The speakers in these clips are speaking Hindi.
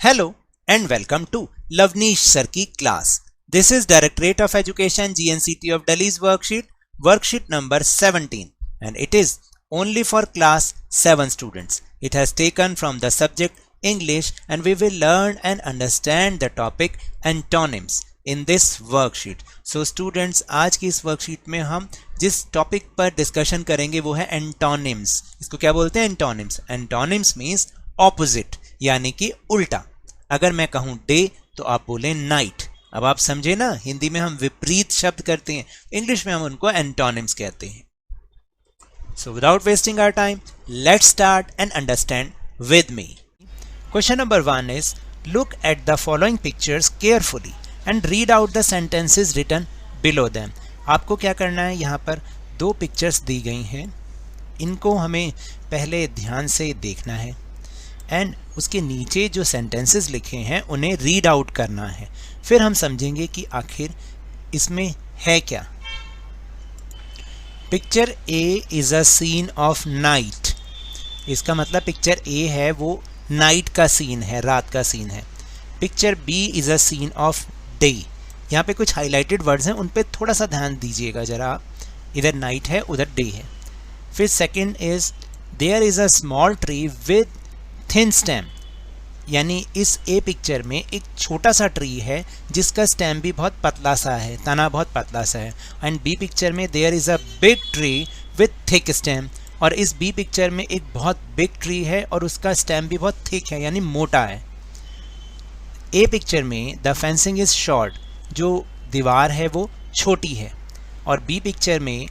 Hello and welcome to Lavneesh Sir की class. This is Directorate of Education GNCT of Delhi's worksheet number 17, and it is only for class 7 students. It has taken from the subject English, and we will learn and understand the topic antonyms in this worksheet. So students, आज की इस worksheet में हम जिस topic पर discussion करेंगे वो है antonyms. इसको क्या बोलते हैं? Antonyms. Antonyms means opposite, यानी कि उल्टा. अगर मैं कहूं डे तो आप बोले नाइट. अब आप समझे ना, हिंदी में हम विपरीत शब्द करते हैं, इंग्लिश में हम उनको एंटोनिम्स कहते हैं. So without wasting our time, let's start and understand with me. Question number 1 is look at the following pictures carefully and read out the sentences written below them. आपको क्या करना है, यहाँ पर दो पिक्चर्स दी गई हैं, इनको हमें पहले ध्यान से देखना है एंड उसके नीचे जो सेंटेंसेस लिखे हैं उन्हें रीड आउट करना है. फिर हम समझेंगे कि आखिर इसमें है क्या. Picture A is a scene of night. इसका मतलब पिक्चर ए है वो नाइट का सीन है, रात का सीन है. Picture B is a scene of day. यहाँ पे कुछ हाईलाइटेड वर्ड्स हैं, उन पे थोड़ा सा ध्यान दीजिएगा जरा आप. इधर नाइट है, उधर डे है. फिर second is there is a small tree with thin stem. यानी इस ए पिक्चर में एक छोटा सा ट्री है जिसका स्टेम भी बहुत पतला सा है, तना बहुत पतला सा है. एंड बी पिक्चर में there is a big tree with thick stem. और इस बी पिक्चर में एक बहुत बिग ट्री है और उसका स्टेम भी बहुत थिक है, यानी मोटा है. ए पिक्चर में द फेंसिंग इज़ शॉर्ट. जो दीवार है वो छोटी है. और बी पिक्चर में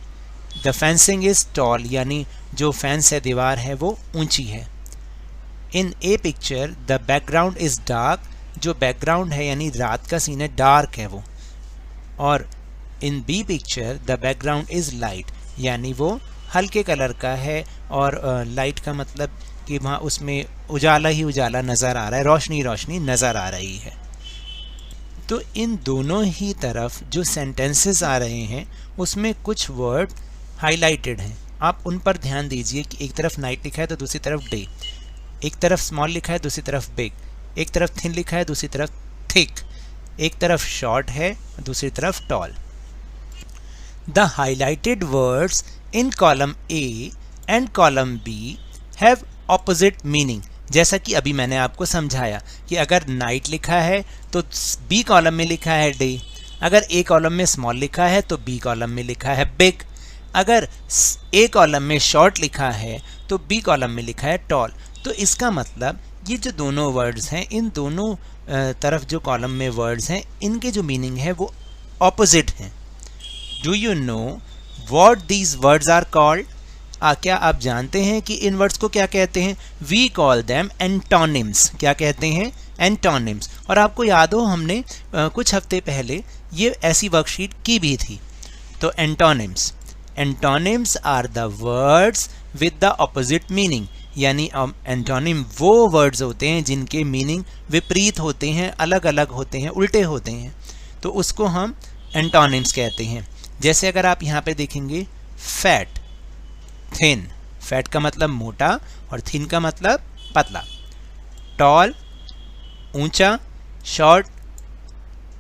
द फेंसिंग इज़ टॉल, यानी जो फेंस है, दीवार है, वो ऊंची है. In A picture the background is dark. जो बैकग्राउंड है यानी रात का सीन है, डार्क है वो. और in B picture the background is light, यानी वो हल्के कलर का है. और लाइट का मतलब कि वहाँ उसमें उजाला ही उजाला नज़र आ रहा है, रोशनी रोशनी नज़र आ रही है. तो इन दोनों ही तरफ जो सेंटेंसेस आ रहे हैं उसमें कुछ वर्ड हाईलाइटेड हैं. आप उन पर ध्यान दीजिए कि एक तरफ नाइट लिखा है तो दूसरी तरफ डे. एक तरफ स्मॉल लिखा है, दूसरी तरफ बिग. एक तरफ थिन लिखा है, दूसरी तरफ थिक. एक तरफ शॉर्ट है, दूसरी तरफ tall. The highlighted words in column A and column B have opposite meaning. जैसा कि अभी मैंने आपको समझाया कि अगर नाइट लिखा है तो बी कॉलम में लिखा है डे. अगर ए कॉलम में स्मॉल लिखा है तो बी कॉलम में लिखा है बिग. अगर ए कॉलम में शॉर्ट लिखा है तो बी कॉलम में लिखा है टॉल. तो इसका मतलब ये जो दोनों वर्ड्स हैं, इन दोनों तरफ जो कॉलम में वर्ड्स हैं, इनके जो मीनिंग है वो ऑपोजिट हैं. Do you know what these words are called? क्या आप जानते हैं कि इन वर्ड्स को क्या कहते हैं? We call them antonyms. क्या कहते हैं? एंटोनिम्स. और आपको याद हो, हमने कुछ हफ्ते पहले ये ऐसी वर्कशीट की भी थी. तो antonyms. Antonyms are the words with the opposite meaning. यानी एंटोनिम वो वर्ड्स होते हैं जिनके मीनिंग विपरीत होते हैं, अलग अलग होते हैं, उल्टे होते हैं. तो उसको हम एंटोनिम्स कहते हैं. जैसे अगर आप यहाँ पे देखेंगे, फैट, थिन. फैट का मतलब मोटा और थिन का मतलब पतला. टॉल, ऊंचा. शॉर्ट,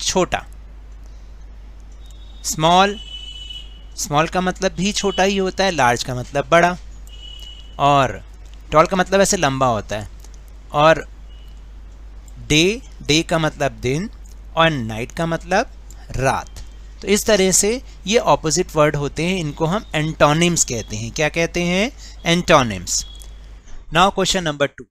छोटा. स्मॉल, स्मॉल का मतलब भी छोटा ही होता है, लार्ज का मतलब बड़ा. और टॉल का मतलब ऐसे लंबा होता है. और डे, डे का मतलब दिन, और नाइट का मतलब रात. तो इस तरह से ये ऑपोजिट वर्ड होते हैं, इनको हम एंटोनिम्स कहते हैं. क्या कहते हैं? Antonyms. Now question number 2,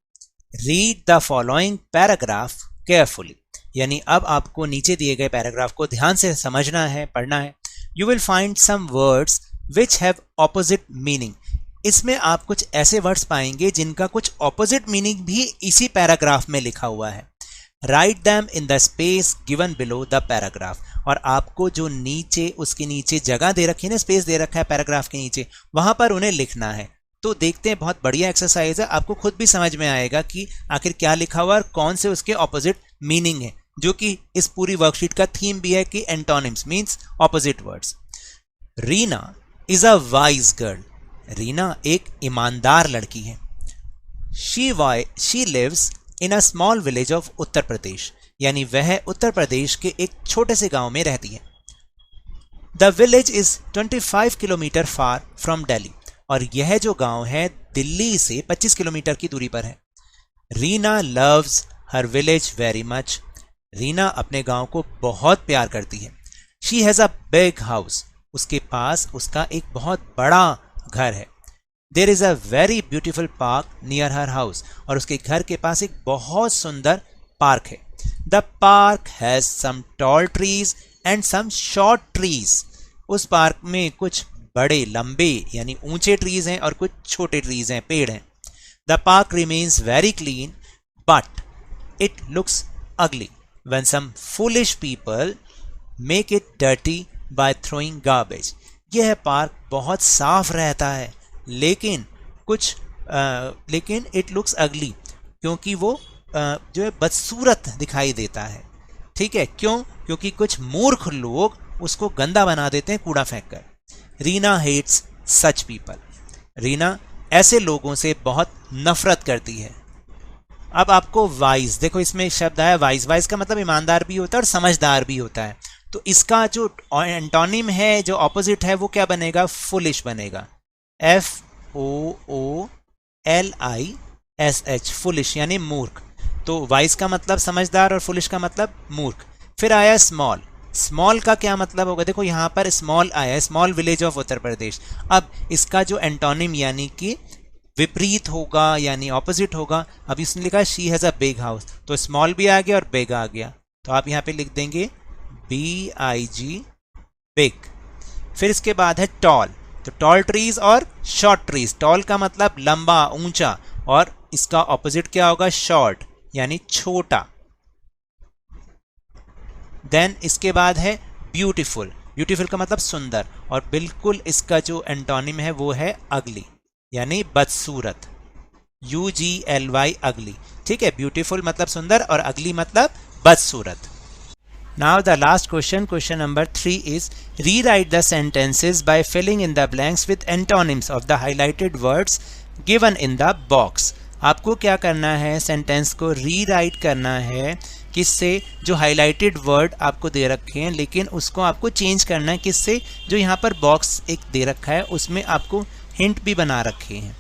read the following paragraph carefully. यानी अब आपको नीचे दिए गए पैराग्राफ को ध्यान से समझना है, पढ़ना है. You will find some words which have opposite meaning. इसमें आप कुछ ऐसे वर्ड्स पाएंगे जिनका कुछ ऑपोजिट मीनिंग भी इसी पैराग्राफ में लिखा हुआ है. Right them in the space given below the paragraph. और आपको जो नीचे, उसके नीचे जगह दे रखी है ना, स्पेस दे रखा है पैराग्राफ के नीचे, वहां पर उन्हें लिखना है. तो देखते हैं, बहुत बढ़िया एक्सरसाइज है. आपको खुद भी समझ में आएगा कि आखिर क्या लिखा हुआ और कौन से उसके ऑपोजिट मीनिंग है, जो कि इस पूरी वर्कशीट का थीम भी है कि antonyms means opposite words. Reena is a wise girl. Reena एक ईमानदार लड़की है. She lives in a small village of Uttar Pradesh, यानी वह उत्तर प्रदेश के एक छोटे से गांव में रहती है। The village is 25 kilometre far from Delhi, और यह जो गांव है दिल्ली से 25 किलोमीटर की दूरी पर है। Reena loves her village very much, Reena अपने गांव को बहुत प्यार करती है। She has a big house, उसके पास उसका एक बहुत बड़ा घर है। There is a very beautiful park near her house, और उसके घर के पास एक बहुत सुंदर पार्क है। The park has some tall trees and some short trees, उस पार्क में कुछ बड़े लंबे यानी ऊंचे ट्रीज हैं और कुछ छोटे ट्रीज हैं, पेड़ हैं। The park remains very clean but it looks अगली when some foolish people make it dirty by throwing garbage. यह पार्क बहुत साफ रहता है लेकिन it looks ugly, क्योंकि वो जो है बदसूरत दिखाई देता है। ठीक है, क्यों? क्योंकि कुछ मूर्ख लोग उसको गंदा बना देते हैं कूड़ा फेंक कर। Reena hates such people, Reena ऐसे लोगों से बहुत नफरत करती है। अब आपको वाइज, देखो इसमें शब्द आया वाइज, वाइज का मतलब ईमानदार भी होता है और समझदार भी होता है। तो इसका जो एंटोनिम है, जो ऑपोजिट है, वो क्या बनेगा? फुलिश बनेगा। FOOLISH, फुलिश यानी मूर्ख। तो वाइज का मतलब समझदार और फुलिश का मतलब मूर्ख। फिर आया स्मॉल, स्मॉल का क्या मतलब होगा? देखो यहाँ पर स्मॉल आया, स्मॉल विलेज ऑफ उत्तर प्रदेश। अब इसका जो एंटोनिम यानी कि विपरीत होगा यानी ऑपोजिट होगा। अब इसने लिखा she has a big house, तो स्मॉल भी आ गया और बिग आ गया, तो आप यहाँ पे लिख देंगे BIG, बिग। फिर इसके बाद है टॉल, तो टॉल ट्रीज और शॉर्ट ट्रीज। टॉल का मतलब लंबा ऊंचा, और इसका ऑपोजिट क्या होगा? शॉर्ट यानी छोटा। देन इसके बाद है ब्यूटीफुल, ब्यूटीफुल का मतलब सुंदर, और बिल्कुल इसका जो एंटोनिम है वो है अगली यानी बदसूरत, UGLY, अगली। ठीक है, ब्यूटीफुल मतलब सुंदर और अगली मतलब बदसूरत। Now the last question, question number 3 is rewrite the sentences by filling in the blanks with antonyms of the highlighted words given in the box. आपको क्या करना है? सेंटेंस को रीराइट करना है। किससे? जो हाईलाइटेड वर्ड आपको दे रखे हैं, लेकिन उसको आपको चेंज करना है। किससे? जो यहाँ पर बॉक्स एक दे रखा है उसमें आपको हिंट भी बना रखे हैं,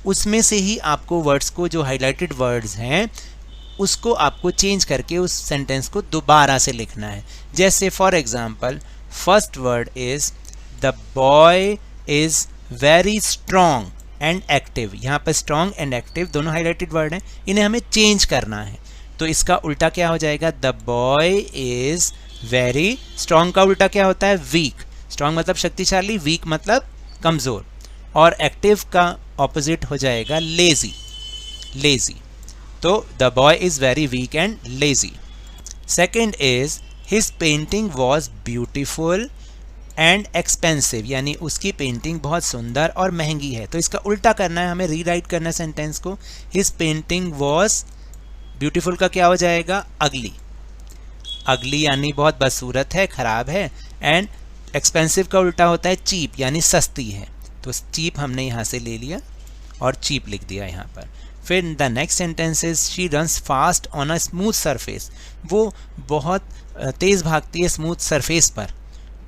उसमें से ही आपको वर्ड्स को, जो हाइलाइटेड वर्ड्स हैं उसको आपको चेंज करके उस सेंटेंस को दोबारा से लिखना है। जैसे for example first word is the boy is very strong and active. यहाँ पर स्ट्रॉन्ग एंड एक्टिव दोनों हाइलाइटेड वर्ड हैं, इन्हें हमें चेंज करना है। तो इसका उल्टा क्या हो जाएगा? The boy is very, strong का उल्टा क्या होता है? वीक। स्ट्रॉन्ग मतलब शक्तिशाली, वीक मतलब कमज़ोर, और एक्टिव का ऑपोजिट हो जाएगा लेजी, लेजी। तो the boy is very weak and lazy. Second is his painting was beautiful and expensive, यानी उसकी पेंटिंग बहुत सुंदर और महंगी है। तो इसका उल्टा करना है, हमें रीराइट करना है सेंटेंस को। हिज पेंटिंग वॉज, ब्यूटिफुल का क्या हो जाएगा? अगली, अगली यानी बहुत बदसूरत है, खराब है। एंड एक्सपेंसिव का उल्टा होता है चीप, यानी सस्ती है। तो चीप हमने यहाँ से ले लिया और चीप लिख दिया यहाँ पर। फिर the next sentence is she runs fast on a smooth surface, वो बहुत तेज़ भागती है स्मूथ सरफेस पर।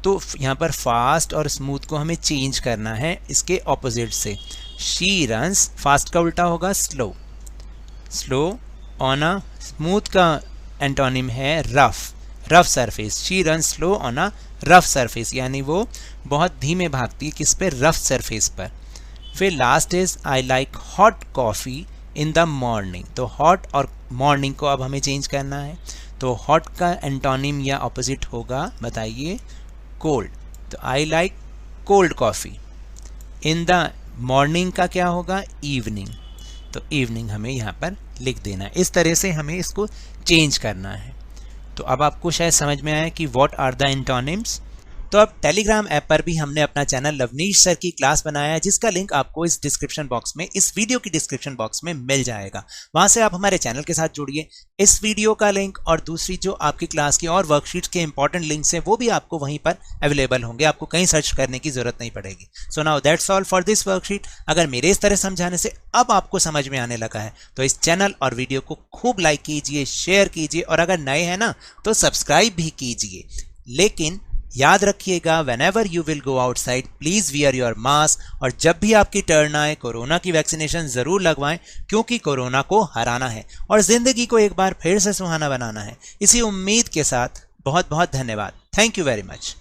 तो यहाँ पर फास्ट और स्मूथ को हमें चेंज करना है इसके ऑपोजिट से। शी रन्स, फास्ट का उल्टा होगा slow, slow on a, smooth का एंटोनिम है rough, rough surface. She runs slow on a rough surface, यानी वो बहुत धीमे भागती है किस पे? रफ सरफेस पर। फिर last is I like hot coffee in the morning. तो हॉट और मॉर्निंग को अब हमें चेंज करना है। तो हॉट का एंटोनिम या ऑपोजिट होगा, बताइए? कोल्ड। तो I like cold coffee. In the morning का क्या होगा? इवनिंग। तो इवनिंग हमें यहाँ पर लिख देना है। इस तरह से हमें इसको चेंज करना है। तो अब आपको शायद समझ में आया कि व्हाट आर द एंटोनिम्स। तो अब टेलीग्राम ऐप पर भी हमने अपना चैनल लवनीश सर की क्लास बनाया है, जिसका लिंक आपको इस डिस्क्रिप्शन बॉक्स में, इस वीडियो की डिस्क्रिप्शन बॉक्स में मिल जाएगा। वहां से आप हमारे चैनल के साथ जुड़िए। इस वीडियो का लिंक और दूसरी जो आपकी क्लास की और वर्कशीट्स के इंपॉर्टेंट लिंक्स हैं वो भी आपको वहीं पर अवेलेबल होंगे, आपको कहीं सर्च करने की जरूरत नहीं पड़ेगी। So now that's all for this worksheet. अगर मेरे इस तरह समझाने से अब आपको समझ में आने लगा है तो इस चैनल और वीडियो को खूब लाइक कीजिए, शेयर कीजिए और अगर नए हैं ना तो सब्सक्राइब भी कीजिए। लेकिन याद रखिएगा, whenever you will go outside, please wear your mask। और जब भी आपकी टर्न आए कोरोना की वैक्सीनेशन जरूर लगवाएं, क्योंकि कोरोना को हराना है और जिंदगी को एक बार फिर से सुहाना बनाना है। इसी उम्मीद के साथ बहुत बहुत धन्यवाद। Thank you very much.